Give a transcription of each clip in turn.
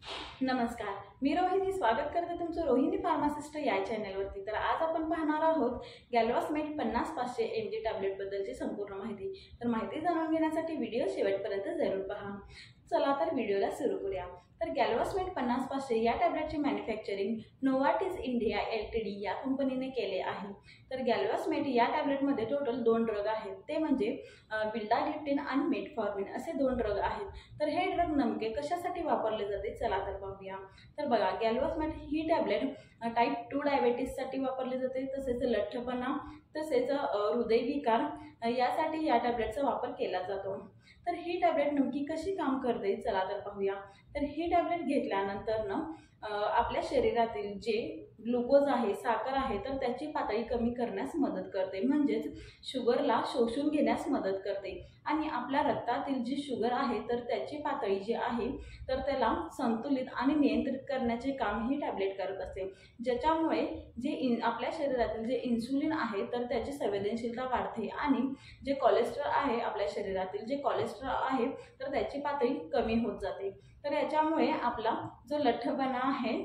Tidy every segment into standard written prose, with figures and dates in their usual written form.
नमस्कार, मी रोहिणी स्वागत करते तुमचं रोहिणी फार्मासिस्ट या चॅनलवरती। तर आज आपण पाहणार आहोत गॅल्वास्मेट 50-500 mg टॅबलेट बद्दलची संपूर्ण माहिती। तर माहिती जाणून घेण्यासाठी व्हिडिओ शेवटपर्यंत जरूर पहा। चला तर व्हिडिओला सुरू करूया। तर गॅल्वास्मेट 50-500 या टॅबलेटची मॅन्युफॅक्चरिंग नोवार्टिस इंडिया एलटीडी या कंपनीने केले आहे। तर गॅल्वास्मेट या टॅबलेटमध्ये टोटल 2 ड्रग आहेत, ते म्हणजे विल्डाग्लिप्टिन आणि मेटफॉर्मिन असे 2 ड्रग आहेत। तर हे ड्रग नेमके कशासाठी वापरले जाते चला तर पाहूया। तर बघा, गॅल्वास्मेट ही टॅबलेट टाईप 2 डायबिटीससाठी वापरली जाते, तसेच लठ्ठपणा तसेच हृदयविकार यासाठी या टॅबलेटचा वापर केला जातो। तर ही टॅबलेट नेमकी कशी काम करते चला तर पाहूया। तर ही टॅबलेट घेतल्यानंतर आपल्या शरीरातील जे ग्लुकोज आहे, साखर आहे, तर त्याची पातळी कमी करण्यास मदत करते, म्हणजेच शुगरला शोषून घेण्यास मदत करते आणि आपल्या रक्तातील जी शुगर आहे तर त्याची पातळी जी आहे तर त्याला संतुलित आणि नियंत्रित करण्याचे काम ही टॅबलेट करत असते, ज्याच्यामुळे जे आपल्या शरीरातील जे इन्सुलिन आहे तर त्याची संवेदनशीलता वाढते आणि जे कोलेस्ट्रॉल आहे आपल्या शरीरातील जे कोलेस्ट्रॉल आहे तर त्याची पातळी कमी होत जाते। तर याच्यामुळे आपला जो लठ्ठपणा आहे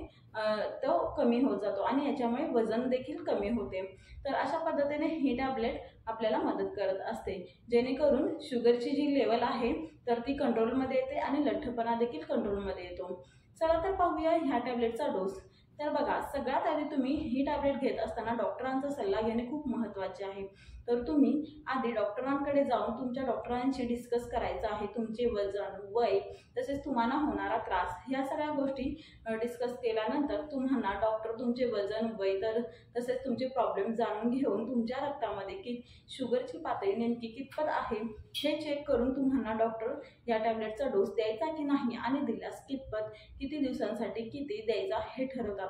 तो कमी होत जातो आणि याच्यामुळे वजन देखील कमी होते। तर अशा पद्धतीने ही टॅबलेट आपल्याला मदत करत असते, जेणेकरून शुगरची जी लेवल आहे तर ती कंट्रोलमध्ये येते आणि लठ्ठपणा देखील कंट्रोलमध्ये येतो। चला तर पाहूया ह्या टॅबलेटचा डोस। तर बघा, सगळ्यात आधी तुम्ही ही टॅबलेट घेत असताना डॉक्टरांचा सल्ला घेणे खूप महत्त्वाचे आहे। तर तुम्ही आधी डॉक्टरांकडे जाऊन तुमच्या डॉक्टरांशी डिस्कस करायचं आहे, तुमचे वजन, वय तसेच तुम्हाला होणारा त्रास ह्या सगळ्या गोष्टी डिस्कस केल्यानंतर तुम्हाला डॉक्टर तुमचे वजन, वय तसेच तुमचे प्रॉब्लेम जाणून घेऊन तुमच्या रक्तामध्ये की शुगरची पातळी नेमकी कितपत आहे हे चेक करून तुम्हाला डॉक्टर या टॅबलेटचा डोस द्यायचा की नाही आणि दिल्यास कितपत, किती दिवसांसाठी किती द्यायचा हे ठरवतात।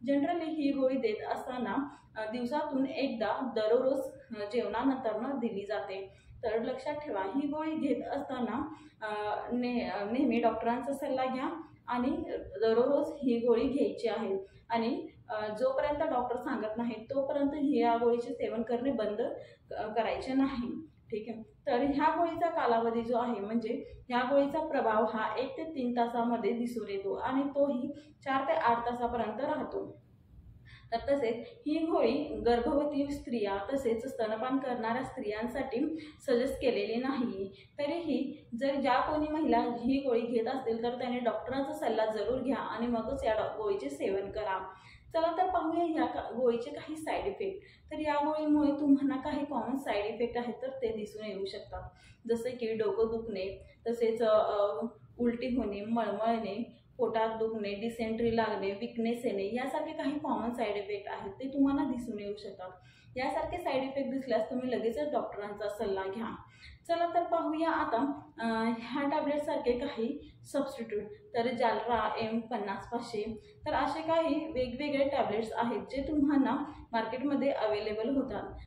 जनरली ही गोळी देत असताना दिवसातून एकदा दररोज जेवणानंतर दिली जाते। तर लक्षात ठेवा, ही गोळी घेत असताना नेहमी डॉक्टरांचा सल्ला घ्या आणि दररोज ही गोळी घ्यायची आहे आणि जोपर्यंत डॉक्टर सांगत नाही तोपर्यंत या गोळीचे सेवन करणे बंद करायचे नाही, ठीक आहे। तर ह्या गोळीचा कालावधी जो आहे म्हणजे ह्या गोळीचा प्रभाव हा 1 ते 3 तासामध्ये दिसून येतो आणि तोही 4 ते 8 तासापर्यंत राहतो। तर तसेच ही गोळी गर्भवती स्त्रिया तसेच स्तनपान करणाऱ्या स्त्रियांसाठी सजेस्ट केलेली नाही। तरीही जर ज्या कोणी महिला ही गोळी घेत असतील तर त्याने डॉक्टरांचा सल्ला जरूर घ्या आणि मगच या गोळीचे सेवन करा। चला तर पाहूया ह्या गोळीचे काही साईड इफेक्ट। तर या गोळीमुळे तुम्हाला काही कॉमन साईड इफेक्ट आहेत तर ते दिसून येऊ शकतात, जसे की डोकं दुखणे, तसेच उलटी होणे, मळमळणे, पोटात दुखणे, डिसेंट्री लागणे, विकनेस येणे यासारखे काही कॉमन साईड इफेक्ट आहेत ते तुम्हाला दिसून येऊ शकतात। यासारखे साईड इफेक्ट दिसल्यास तुम्ही लगेचच डॉक्टरांचा सल्ला घ्या। चला तर पाहूया आता ह्या टॅबलेटसारखे काही सबस्टिट्यूट। तर जालरा M50-500 तर असे काही वेगवेगळे टॅबलेट्स आहेत जे तुम्हाला मार्केटमध्ये अवेलेबल होतात।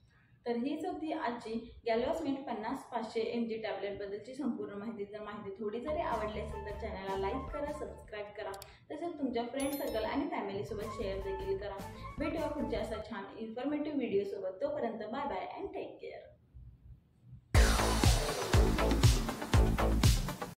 तर हीच होती आजची गॅल्वास्मेट 50-500 mg टॅबलेट बद्दलची संपूर्ण माहिती। जर माहिती थोडी जरी आवडली असेल तर चॅनलला लाईक करा, सबस्क्राईब करा, तसेच तुमच्या फ्रेंड सर्कल आणि फॅमिलीसोबत शेअर देखील करा। भेटूया पुढच्या असा छान इन्फॉर्मेटिव्ह व्हिडिओसोबत। तोपर्यंत bye bye and take care.